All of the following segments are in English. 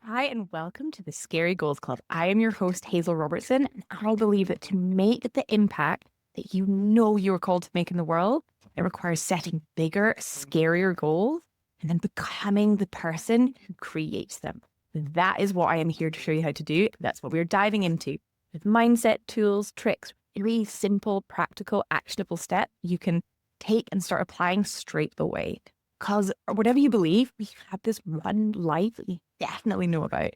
Hi, and welcome to the Scary Goals Club. I am your host, Hazel Robertson, and I believe that to make the impact that you know you are called to make in the world, it requires setting bigger, scarier goals and then becoming the person who creates them. That is what I am here to show you how to do. That's what we're diving into with mindset, tools, tricks, really simple, practical, actionable steps you can take and start applying straight away. Because whatever you believe, we have this one life that we definitely know about.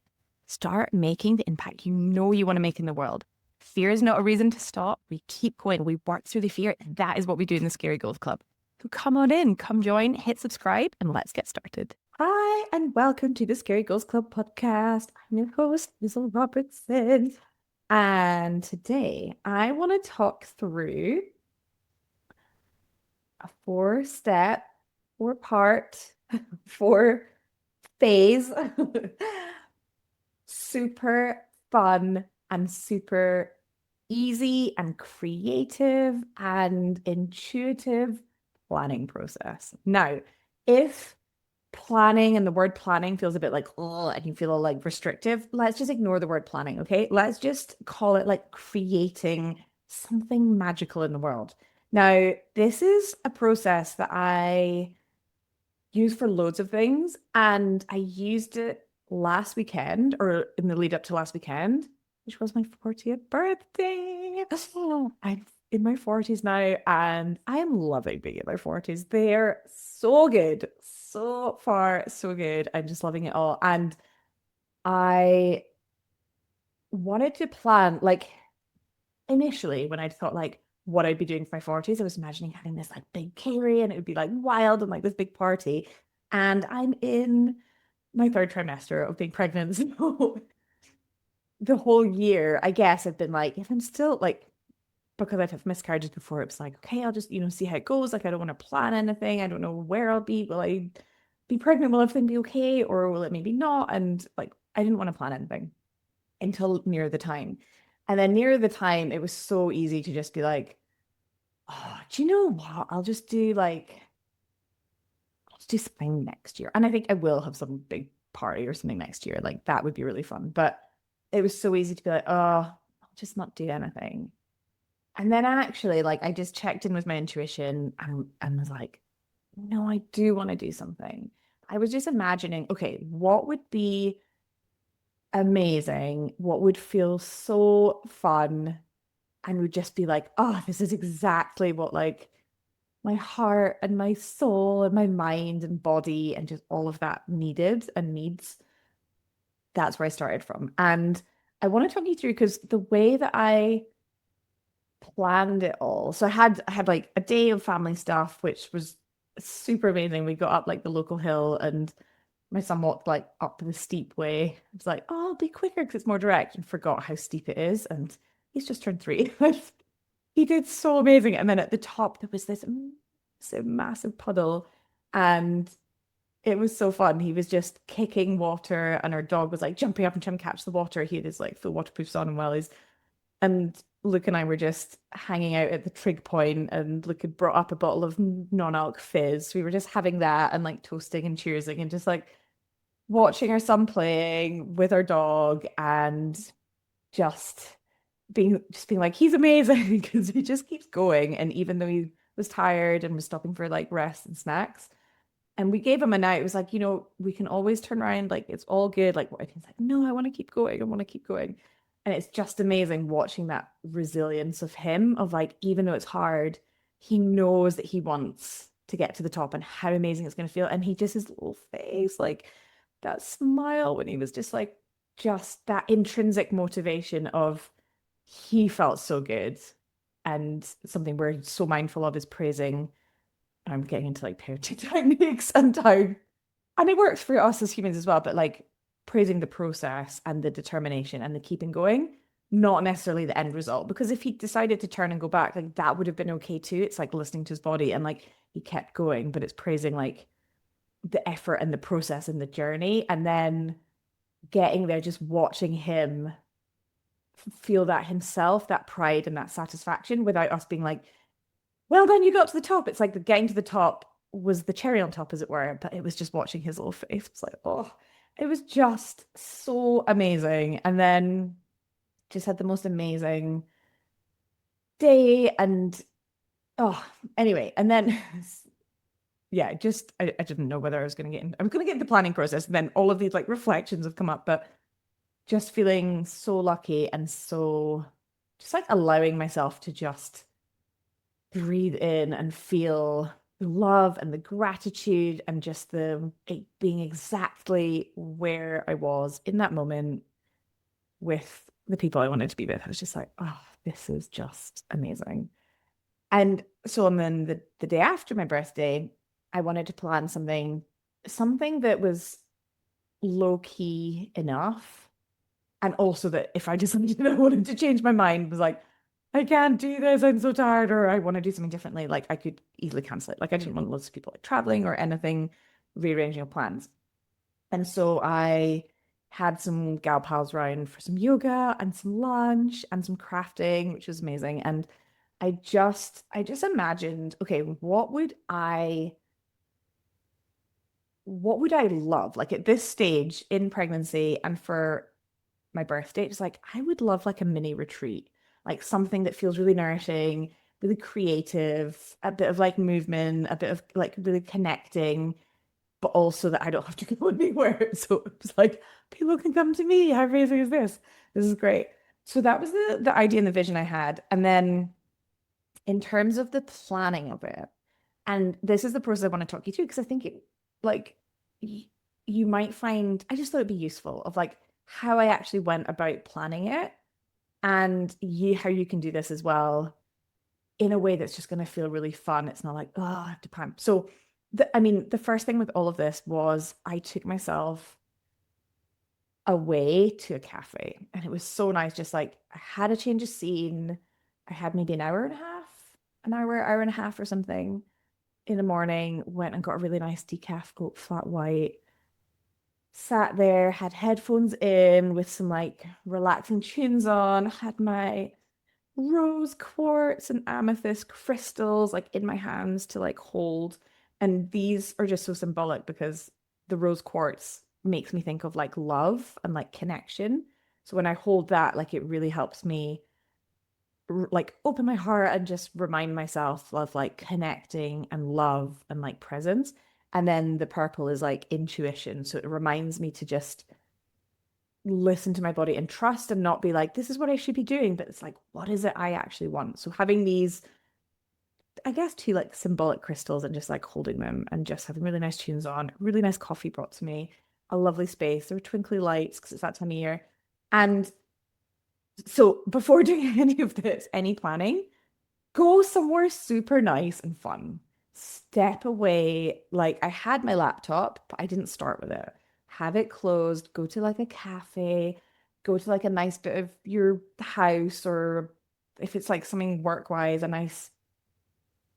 Start making the impact you know you want to make in the world. Fear is not a reason to stop. We keep going. We work through the fear. That is what we do in the Scary Goals Club. So come on in, come join, hit subscribe, and let's get started. Hi, and welcome to the Scary Goals Club podcast. I'm your host, Hazel Robertson. And today I want to talk through a 4-step, 4-part, 4-phase, super fun and super easy and creative and intuitive planning process. Now, if planning and the word planning feels a bit like, oh, and you feel like restrictive, let's just ignore the word planning, okay? Let's just call it like creating something magical in the world. Now, this is a process that I use for loads of things, and I used it last weekend or in the lead up to last weekend, which was my 40th birthday. I'm in my 40s now, and I am loving being in my 40s. They're so good. So far, so good. I'm just loving it all. And I wanted to plan, like, initially, when I thought, like, what I'd be doing for my 40s, I was imagining having this, like, big carry and it would be, like, wild and, like, this big party. And I'm in my 3rd trimester of being pregnant. So the whole year, I guess, I've been like, if I'm still, like, because I've had miscarriages before, it was like, okay, I'll just, see how it goes. Like, I don't want to plan anything. I don't know where I'll be. Will I be pregnant? Will everything be okay? Or will it maybe not? And like, I didn't want to plan anything until near the time. And then near the time, it was so easy to just be like, oh, do you know what? I'll just do something next year. And I think I will have some big party or something next year. Like, that would be really fun. But it was so easy to be like, oh, I'll just not do anything. And then actually, like, I just checked in with my intuition and was like, no, I do want to do something. I was just imagining, okay, what would be amazing? What would feel so fun and would just be like, oh, this is exactly what, like, my heart and my soul and my mind and body and just all of that needed and needs. That's where I started from. And I want to talk you through because the way that I planned it all. So I had like a day of family stuff, which was super amazing. We got up like the local hill and my son walked like up the steep way. I was like, oh, I'll be quicker because it's more direct, and forgot how steep it is. And he's just turned 3. He did so amazing. And then at the top there was this massive puddle, and it was so fun. He was just kicking water, and our dog was like jumping up and trying to catch the water. He had his like full waterproofs on, and and Luke and I were just hanging out at the trig point, and Luke had brought up a bottle of non-alc fizz. We were just having that and like toasting and cheersing and just like watching our son playing with our dog and just being like, he's amazing because he just keeps going. And even though he was tired and was stopping for like rest and snacks, and we gave him a night, it was like, we can always turn around, like it's all good. Like, what? He's like, no, I want to keep going. I want to keep going. And it's just amazing watching that resilience of him, of like, even though it's hard, he knows that he wants to get to the top and how amazing it's going to feel. And he just, his little face, like that smile when he was just that intrinsic motivation of he felt so good. And something we're so mindful of is praising. I'm getting into like parenting techniques and how, and it works for us as humans as well, but like praising the process and the determination and the keeping going, not necessarily the end result. Because if he decided to turn and go back, like that would have been okay too. It's like listening to his body, and like he kept going, but it's praising like the effort and the process and the journey. And then getting there, just watching him feel that himself, that pride and that satisfaction without us being like, well done, you got to the top. It's like the getting to the top was the cherry on top, as it were, but it was just watching his little face. It's like, oh, it was just so amazing. And then just had the most amazing day. And oh, anyway, and then yeah, just I didn't know whether I was gonna get into the planning process, and then all of these like reflections have come up, but just feeling so lucky and so just like allowing myself to just breathe in and feel the love and the gratitude and just the it being exactly where I was in that moment with the people I wanted to be with. I was just like, oh, this is just amazing. And so and then the day after my birthday, I wanted to plan something that was low key enough. And also that if I decided that I wanted to change my mind, was like, I can't do this, I'm so tired, or I want to do something differently, like I could easily cancel it. Like I didn't want lots of people like traveling or anything, rearranging your plans. And so I had some gal pals around for some yoga and some lunch and some crafting, which was amazing. And I just imagined, okay, what would I love like at this stage in pregnancy and for my birthday? It's like I would love like a mini retreat, like something that feels really nourishing, really creative, a bit of like movement, a bit of like really connecting, but also that I don't have to go anywhere. So it's like people can come to me. How amazing is this? This is great. So that was the idea and the vision I had. And then in terms of the planning of it, and this is the process I want to talk you through because I think it like y you might find I just thought it'd be useful of like how I actually went about planning it and how you can do this as well in a way that's just going to feel really fun. It's not like, oh, I have to plan. So I mean, the first thing with all of this was I took myself away to a cafe and it was so nice. Just like I had a change of scene. I had maybe an hour and a half or something in the morning, went and got a really nice decaf goat flat white, sat there, had headphones in with some like relaxing tunes on, had my rose quartz and amethyst crystals like in my hands to like hold. And these are just so symbolic because the rose quartz makes me think of like love and like connection. So when I hold that, like it really helps me like open my heart and just remind myself of like connecting and love and like presence. And then the purple is like intuition. So it reminds me to just listen to my body and trust and not be like, this is what I should be doing. But it's like, what is it I actually want? So having these, I guess, two like symbolic crystals and just like holding them and just having really nice tunes on, really nice coffee brought to me, a lovely space. There were twinkly lights because it's that time of year. And so before doing any of this, any planning, go somewhere super nice and fun. Step away. Like I had my laptop, but I didn't start with it. Have it closed, go to like a cafe, go to like a nice bit of your house, or if it's like something work-wise, a nice,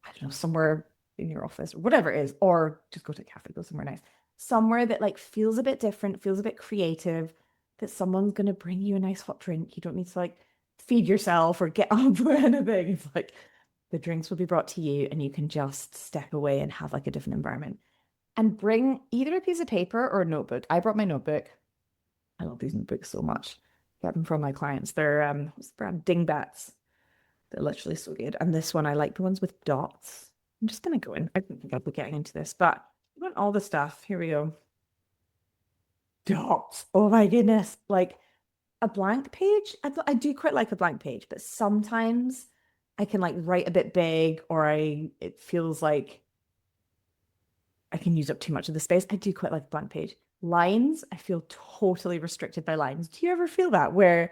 I don't know, somewhere in your office or whatever it is, or just go to a cafe, go somewhere nice. Somewhere that like feels a bit different, feels a bit creative, that someone's gonna bring you a nice hot drink. You don't need to like feed yourself or get up or anything. It's like the drinks will be brought to you and you can just step away and have like a different environment. And bring either a piece of paper or a notebook. I brought my notebook. I love these notebooks so much. Get them from my clients. They're what's the brand? Dingbats. They're literally so good. And this one, I like the ones with dots. I'm just gonna go in. I don't think I'll be getting into this, but I want all the stuff. Here we go. Dots. Oh my goodness. Like a blank page. I do quite like a blank page, but sometimes I can like write a bit big or it feels like I can use up too much of the space. I do quite like a blank page. Lines, I feel totally restricted by lines. Do you ever feel that where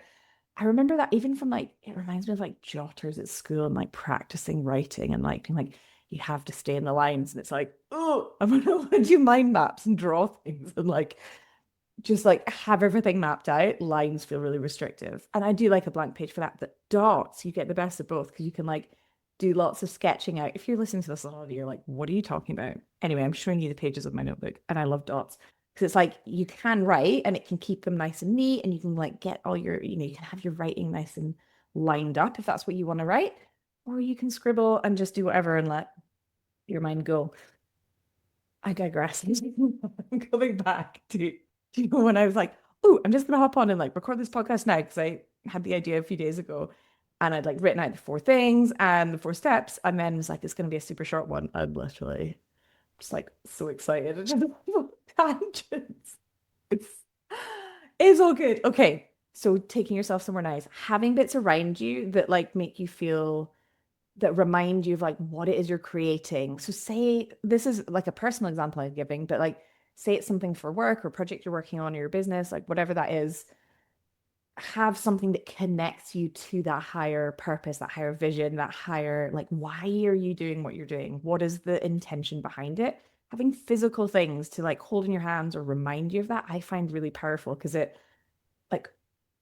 I remember that even from like it reminds me of like jotters at school and like practicing writing and like being like you have to stay in the lines and it's like, oh, I'm gonna do mind maps and draw things and like just like have everything mapped out. Lines feel really restrictive. And I do like a blank page for that. But dots, you get the best of both because you can like do lots of sketching out. If you're listening to this on audio, you're like, what are you talking about? Anyway, I'm showing you the pages of my notebook and I love dots because it's like you can write and it can keep them nice and neat and you can like get all your, you can have your writing nice and lined up if that's what you want to write. Or you can scribble and just do whatever and let your mind go. I digress. I'm coming back to, you know, when I was like, oh, I'm just gonna hop on and like record this podcast now because I had the idea a few days ago and I'd like written out the four things and the four steps, and then was like, it's gonna be a super short one. I'm literally just like so excited. It's just tangents. It's it's all good. Okay. So taking yourself somewhere nice, having bits around you that like make you feel that remind you of like what it is you're creating. So say this is like a personal example I'm giving, but like say it's something for work or project you're working on or your business, like whatever that is, have something that connects you to that higher purpose, that higher vision, that higher like why are you doing what you're doing? What is the intention behind it? Having physical things to like hold in your hands or remind you of that, I find really powerful because it like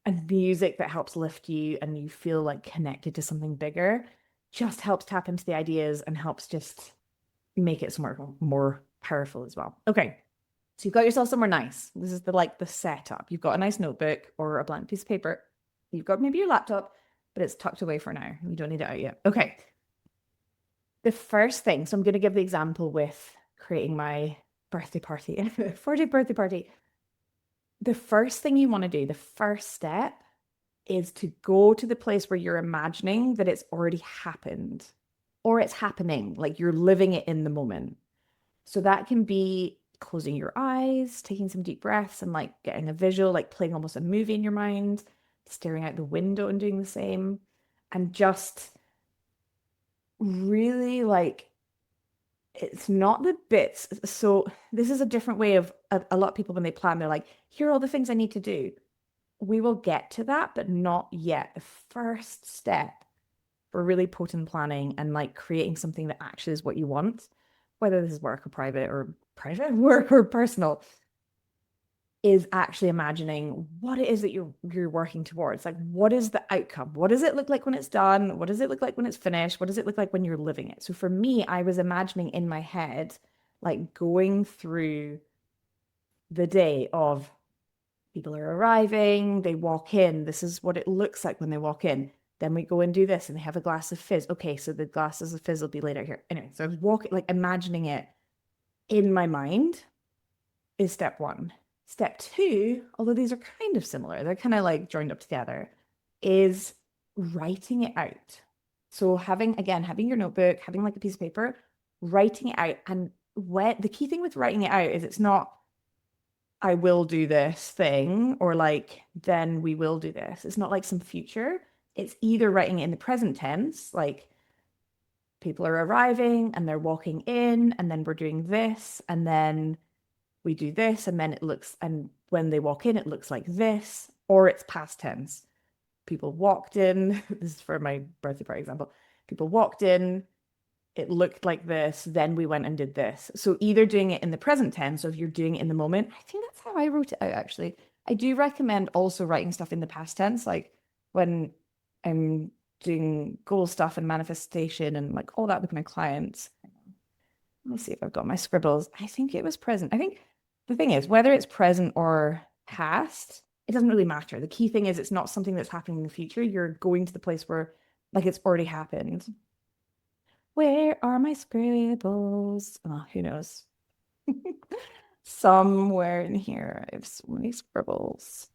and music that helps lift you and you feel like connected to something bigger just helps tap into the ideas and helps just make it more powerful as well. Okay. So you've got yourself somewhere nice. This is the like the setup. You've got a nice notebook or a blank piece of paper. You've got maybe your laptop, but it's tucked away for now. You don't need it out yet. Okay. The first thing, so I'm going to give the example with creating my birthday party, 40th birthday party. The first thing you want to do, the first step is to go to the place where you're imagining that it's already happened or it's happening, like you're living it in the moment. So that can be closing your eyes, taking some deep breaths and like getting a visual, like playing almost a movie in your mind, staring out the window and doing the same, and just really like it's not the bits. So this is a different way of a lot of people when they plan, they're like, here are all the things I need to do. We will get to that, but not yet. The first step for really potent planning and like creating something that actually is what you want, whether this is work or private work or personal, is actually imagining what it is that you're working towards. Like, what is the outcome? What does it look like when it's done? What does it look like when it's finished? What does it look like when you're living it? So for me, I was imagining in my head, like going through the day of people are arriving, they walk in, this is what it looks like when they walk in. Then we go and do this and they have a glass of fizz. Okay, so the glasses of fizz will be later here. Anyway, so I was walking, like imagining it in my mind is step one. Step two, although these are kind of similar, they're kind of like joined up together, is writing it out. So having your notebook, having like a piece of paper, writing it out. And the key thing with writing it out is it's not I will do this thing or like then we will do this. It's not like some future. It's either writing it in the present tense, like people are arriving and they're walking in and then we're doing this and then we do this and then it looks and when they walk in it looks like this, or it's past tense. People walked in, this is for my birthday party example. People walked in, it looked like this, then we went and did this. So either doing it in the present tense, or if you're doing it in the moment, I think that's how I wrote it out actually. I do recommend also writing stuff in the past tense, like when I'm doing goal stuff and manifestation and like all that with my clients. Let me see if I've got my scribbles. I think it was present. I think the thing is, whether it's present or past, it doesn't really matter. The key thing is it's not something that's happening in the future. You're going to the place where like it's already happened. Where are my scribbles? Oh, who knows? Somewhere in here, I have so many scribbles.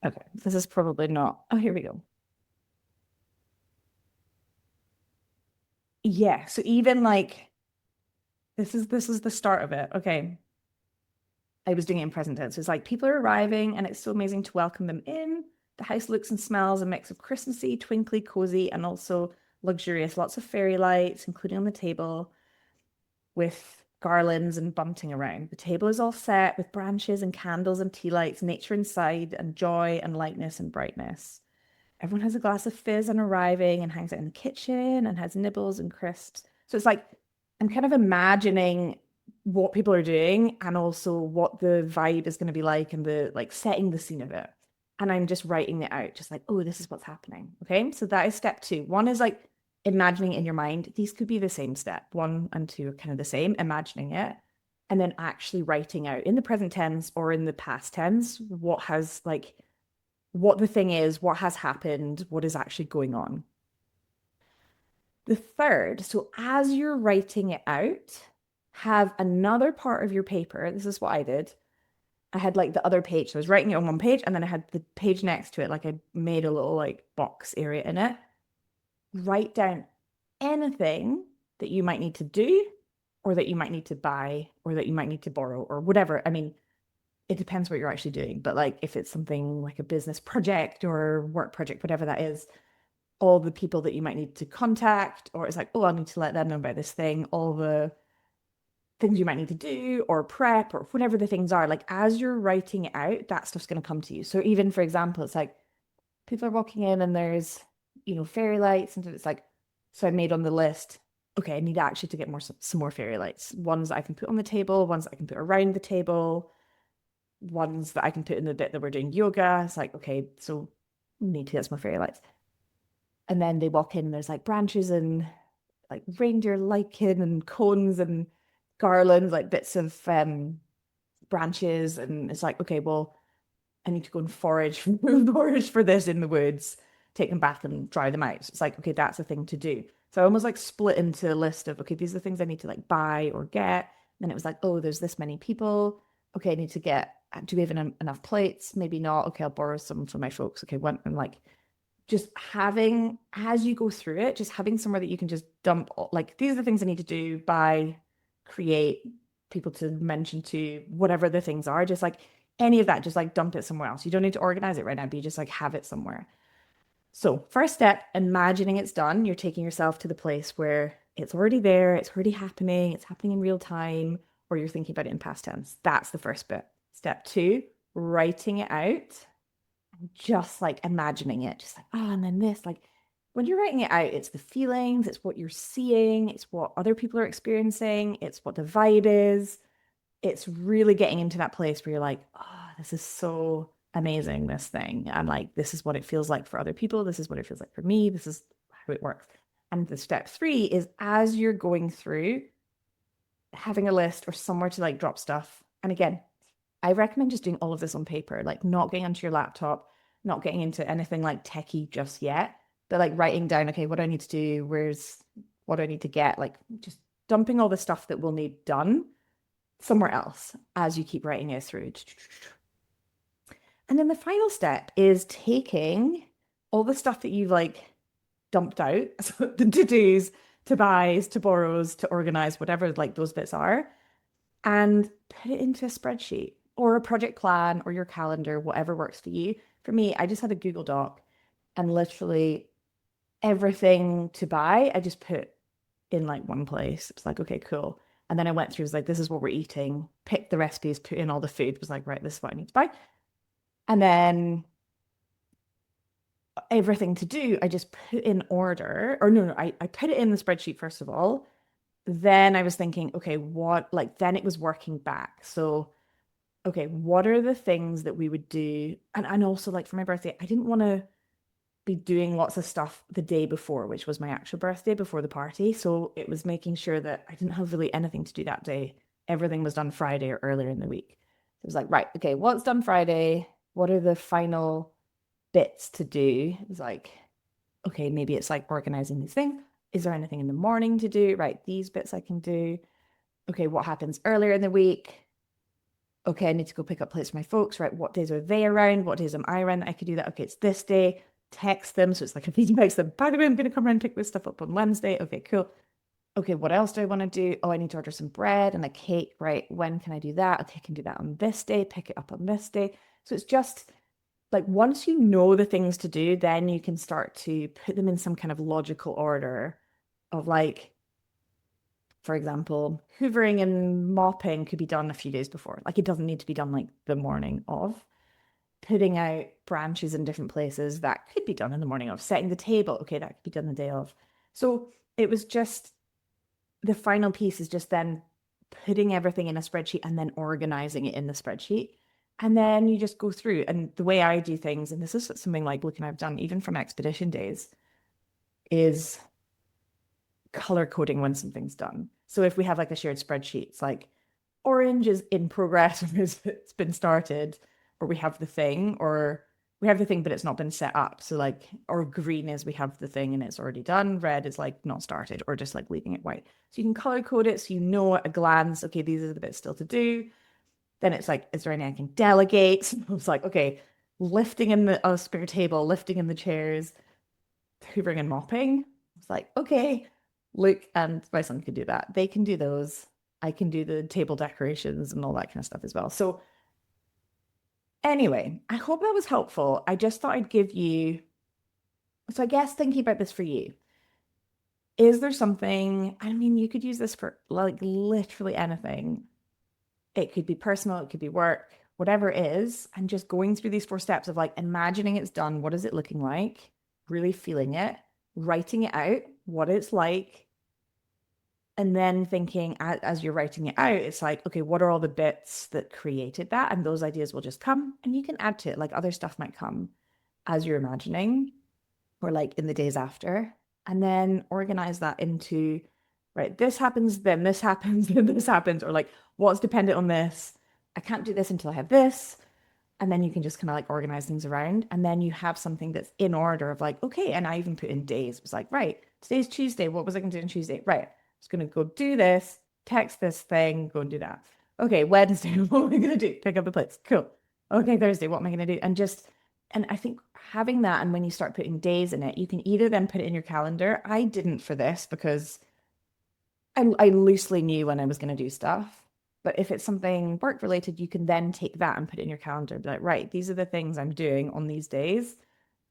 Okay, this is probably not. Oh, here we go. Yeah, so even like this is the start of it. Okay. I was doing it in present tense. So it's like people are arriving and it's so amazing to welcome them in. The house looks and smells a mix of Christmassy, twinkly, cozy, and also luxurious. Lots of fairy lights, including on the table, with garlands and bunting around. The table is all set with branches and candles and tea lights, nature inside, and joy and lightness and brightness. Everyone has a glass of fizz on arriving and hangs out in the kitchen and has nibbles and crisps. So it's like I'm kind of imagining what people are doing and also what the vibe is going to be like and the like setting the scene of it. And I'm just writing it out, just like, oh, this is what's happening. Okay. So that is step two. One is like imagining it in your mind. These could be the same step. One and two are kind of the same, imagining it. And then actually writing out in the present tense or in the past tense what the thing is, what has happened, what is actually going on. The third, so as you're writing it out, have another part of your paper. This is what I did. I had like the other page. So I was writing it on one page and then I had the page next to it. Like I made a little like box area in it. Write down anything that you might need to do or that you might need to buy or that you might need to borrow or whatever. I mean, it depends what you're actually doing. But like if it's something like a business project or work project, whatever that is, all the people that you might need to contact, or it's like, oh, I need to let them know about this thing, all the things you might need to do or prep or whatever the things are. Like as you're writing it out, that stuff's going to come to you. So even for example, it's like people are walking in and there's, fairy lights. And it's like, so I made on the list, okay, I need actually to get some more fairy lights. Ones that I can put on the table, ones that I can put around the table, ones that I can put in the bit that we're doing yoga. It's like, okay, so we need to get some more fairy lights. And then they walk in and there's like branches and like reindeer lichen and cones and garlands, like bits of branches. And it's like, okay, well, I need to go and forage for this in the woods, take them back and dry them out. So it's like, okay, that's a thing to do. So I almost like split into a list of, okay, these are the things I need to like buy or get. Then it was like, oh, there's this many people. Okay, I need to get, do we have enough plates? Maybe not. Okay, I'll borrow some from my folks. Okay, one, and like just having, as you go through it, just having somewhere that you can just dump, like, these are the things I need to do, buy, create, people to mention to, whatever the things are, just like any of that, just like dump it somewhere else. You don't need to organize it right now, but you just like have it somewhere. So, first step, imagining it's done. You're taking yourself to the place where it's already there, it's already happening, it's happening in real time, or you're thinking about it in past tense. That's the first bit. Step two, writing it out, just like imagining it, just like, oh, and then this, like when you're writing it out, it's the feelings, it's what you're seeing, it's what other people are experiencing, it's what the vibe is. It's really getting into that place where you're like, oh, this is so amazing, this thing. And like, this is what it feels like for other people. This is what it feels like for me. This is how it works. And the step three is as you're going through, having a list or somewhere to like drop stuff. And again, I recommend just doing all of this on paper, like not getting onto your laptop, not getting into anything like techie just yet, but like writing down, okay, what do I need to do? What do I need to get? Like just dumping all the stuff that we'll need done somewhere else as you keep writing it through. And then the final step is taking all the stuff that you've like dumped out, so the to-dos, to buys, to borrows, to organize, whatever like those bits are, and put it into a spreadsheet or a project plan or your calendar, whatever works for you. For me, I just had a Google Doc and literally everything to buy, I just put in like one place. It's like, okay, cool. And then I went through, was like, this is what we're eating, picked the recipes, put in all the food, was like, right, this is what I need to buy. And then everything to do, I just put in order, or no, I put it in the spreadsheet first of all. Then I was thinking, okay, what, like, then it was working back. So, okay, what are the things that we would do? And also, like, for my birthday, I didn't want to be doing lots of stuff the day before, which was my actual birthday before the party. So it was making sure that I didn't have really anything to do that day. Everything was done Friday or earlier in the week. So it was like, right, okay, what's done Friday? What are the final bits to do? It was like, okay, maybe it's like organizing these things. Is there anything in the morning to do? Right, these bits I can do. Okay, what happens earlier in the week? Okay, I need to go pick up plates for my folks, right? What days are they around? What days am I around? I could do that. Okay, it's this day. Text them. So it's like if you text them, by the way, I'm going to come around and pick this stuff up on Wednesday. Okay, cool. Okay, what else do I want to do? Oh, I need to order some bread and a cake, right? When can I do that? Okay, I can do that on this day, pick it up on this day. So it's just like once you know the things to do, then you can start to put them in some kind of logical order of like, for example, hoovering and mopping could be done a few days before. Like it doesn't need to be done like the morning of. Putting out branches in different places, that could be done in the morning of. Setting the table, okay, that could be done the day of. So it was just the final piece is just then putting everything in a spreadsheet and then organizing it in the spreadsheet. And then you just go through. And the way I do things, and this is something like looking I've done even from expedition days, is color coding when something's done. So if we have like a shared spreadsheet, it's like orange is in progress, it's been started, or we have the thing, or we have the thing, but it's not been set up. So like, or green is we have the thing and it's already done. Red is like not started, or just like leaving it white. So you can color code it so you know at a glance, okay, these are the bits still to do. Then it's like, is there any I can delegate? So it's like, okay, lifting in the spare table, lifting in the chairs, hoovering and mopping. It's like, okay, Luke and my son can do that. They can do those. I can do the table decorations and all that kind of stuff as well. So anyway, I hope that was helpful. I just thought I'd give you, so I guess thinking about this for you, is there something, I mean, you could use this for like literally anything. It could be personal, it could be work, whatever it is, and just going through these 4 steps of like imagining it's done, what is it looking like, really feeling it, writing it out, what it's like, and then thinking as you're writing it out, it's like, okay, what are all the bits that created that? And those ideas will just come and you can add to it. Like other stuff might come as you're imagining or like in the days after. And then organize that into, right, this happens, then this happens, then this happens, or like what's dependent on this. I can't do this until I have this. And then you can just kind of like organize things around. And then you have something that's in order of like, okay, and I even put in days. It was like, right, today's Tuesday. What was I going to do on Tuesday? Right. I was going to go do this, text this thing, go and do that. Okay, Wednesday, what am I going to do? Pick up the plates. Cool. Okay, Thursday, what am I going to do? And just, and I think having that, and when you start putting days in it, you can either then put it in your calendar. I didn't for this because I loosely knew when I was going to do stuff. But if it's something work related, you can then take that and put it in your calendar and be like, right, these are the things I'm doing on these days.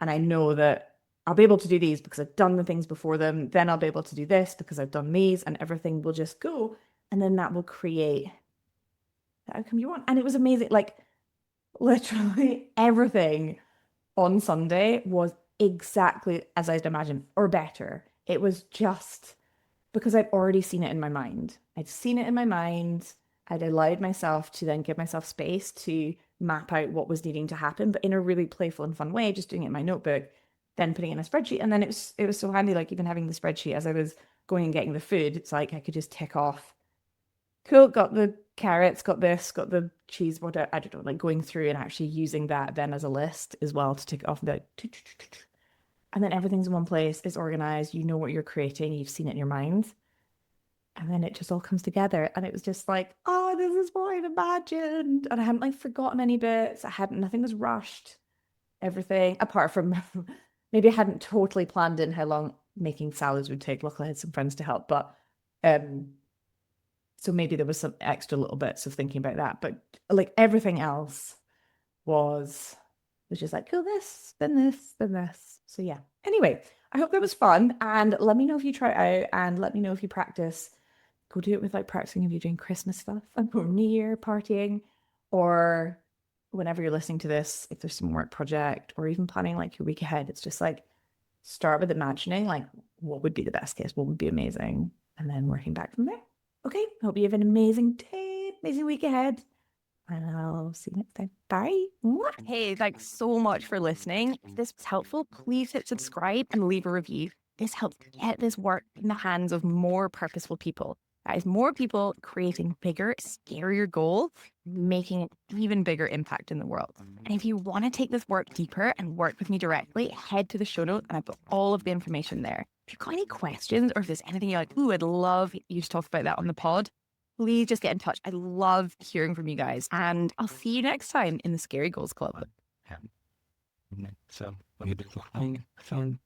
And I know that I'll be able to do these because I've done the things before them. Then I'll be able to do this because I've done these, and everything will just go. And then that will create the outcome you want. And it was amazing. Like literally everything on Sunday was exactly as I'd imagined or better. It was just because I'd already seen it in my mind. I'd seen it in my mind. I'd allowed myself to then give myself space to map out what was needing to happen, but in a really playful and fun way, just doing it in my notebook, then putting it in a spreadsheet. And then it was so handy, like even having the spreadsheet as I was going and getting the food, it's like I could just tick off, cool, got the carrots, got this, got the cheese, whatever, I don't know, like going through and actually using that then as a list as well to tick it off and be like, and then everything's in one place, it's organized, you know what you're creating, you've seen it in your mind. And then it just all comes together. And it was just like, oh, this is what I'd imagined. And I hadn't like forgotten any bits. Nothing was rushed. Everything, apart from maybe I hadn't totally planned in how long making salads would take. Luckily I had some friends to help. But so maybe there was some extra little bits of thinking about that. But like everything else was just like, oh, this, then this, then this. So yeah. Anyway, I hope that was fun. And let me know if you try it out and let me know if you practice. Go do it with like practicing if you're doing Christmas stuff or New Year partying, or whenever you're listening to this, if there's some work project or even planning like your week ahead, it's just like start with imagining like what would be the best case, what would be amazing, and then working back from there. Okay, hope you have an amazing day, amazing week ahead. And I'll see you next time. Bye. Hey, thanks so much for listening. If this was helpful, please hit subscribe and leave a review. This helps get this work in the hands of more purposeful people. That is more people creating bigger, scarier goals, making an even bigger impact in the world. And if you want to take this work deeper and work with me directly, head to the show notes and I put all of the information there. If you've got any questions or if there's anything you're like, ooh, I'd love you to talk about that on the pod, please just get in touch. I love hearing from you guys. And I'll see you next time in the Scary Goals Club. So, what are you doing?